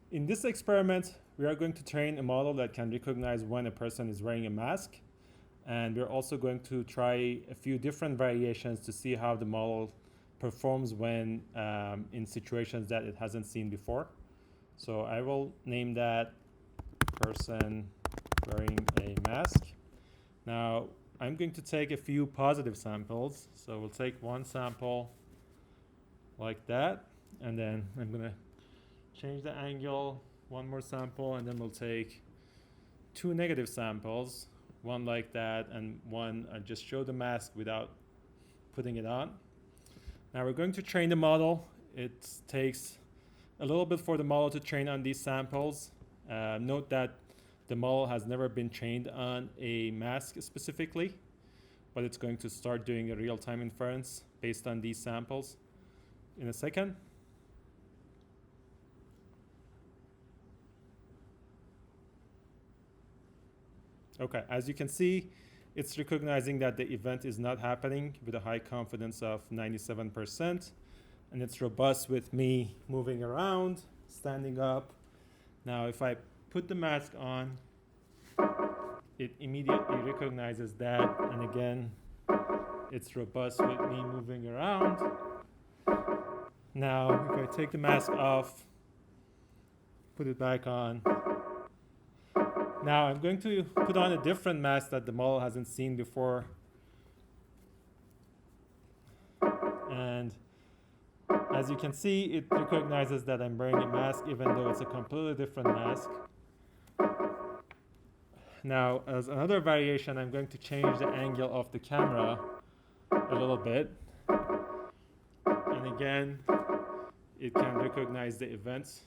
In this experiment, we are going to train a model that can recognize when a person is wearing a mask. And we're also going to try a few different variations to see how the model performs when in situations that it hasn't seen before. So I will name that person wearing a mask. Now I'm going to take a few positive samples. So we'll take one sample like that, and then I'm gonna change the angle, one more sample, and then we'll take two negative samples, one like that and one I just show the mask without putting it on. Now we're going to train the model. It takes a little bit for the model to train on these samples. Note that the model has never been trained on a mask specifically, but it's going to start doing a real-time inference based on these samples in a second. Okay, as you can see, it's recognizing that the event is not happening with a high confidence of 97%, and it's robust with me moving around, standing up. Now, if I put the mask on, it immediately recognizes that, and again, it's robust with me moving around. Now, if I take the mask off, put it back on, now I'm going to put on a different mask that the model hasn't seen before. And as you can see, it recognizes that I'm wearing a mask even though it's a completely different mask. Now, as another variation, I'm going to change the angle of the camera a little bit. And again, it can recognize the events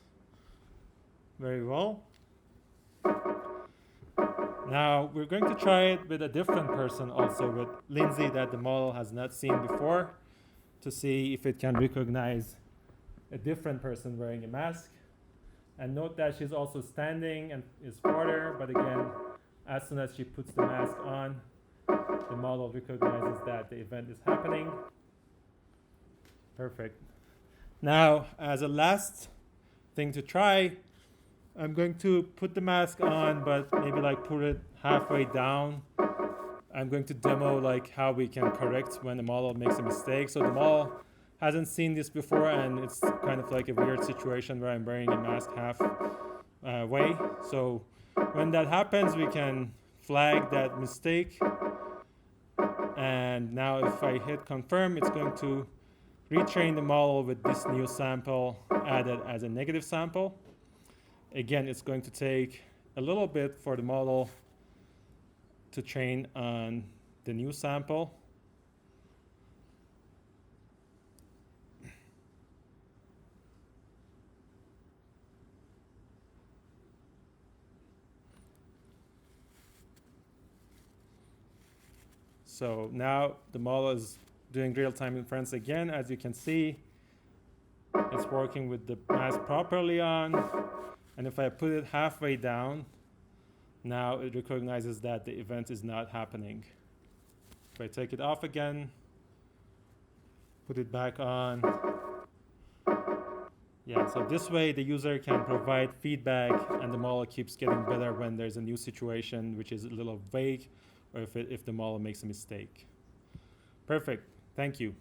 very well. Now we're going to try it with a different person also, with Lindsay, that the model has not seen before, to see if it can recognize a different person wearing a mask. And note that she's also standing and is farther, but again, as soon as she puts the mask on, the model recognizes that the event is happening. Perfect. Now, as a last thing to try, I'm going to put the mask on, but maybe like put it halfway down. I'm going to demo like how we can correct when the model makes a mistake. So the model hasn't seen this before, and it's kind of like a weird situation where I'm wearing a mask half way. So when that happens, we can flag that mistake. And now if I hit confirm, it's going to retrain the model with this new sample added as a negative sample. Again, it's going to take a little bit for the model to train on the new sample. So now the model is doing real-time inference again. As you can see, it's working with the mask properly on. And if I put it halfway down, now it recognizes that the event is not happening. If I take it off again, put it back on. Yeah, so this way the user can provide feedback and the model keeps getting better when there's a new situation which is a little vague, or if the model makes a mistake. Perfect, thank you.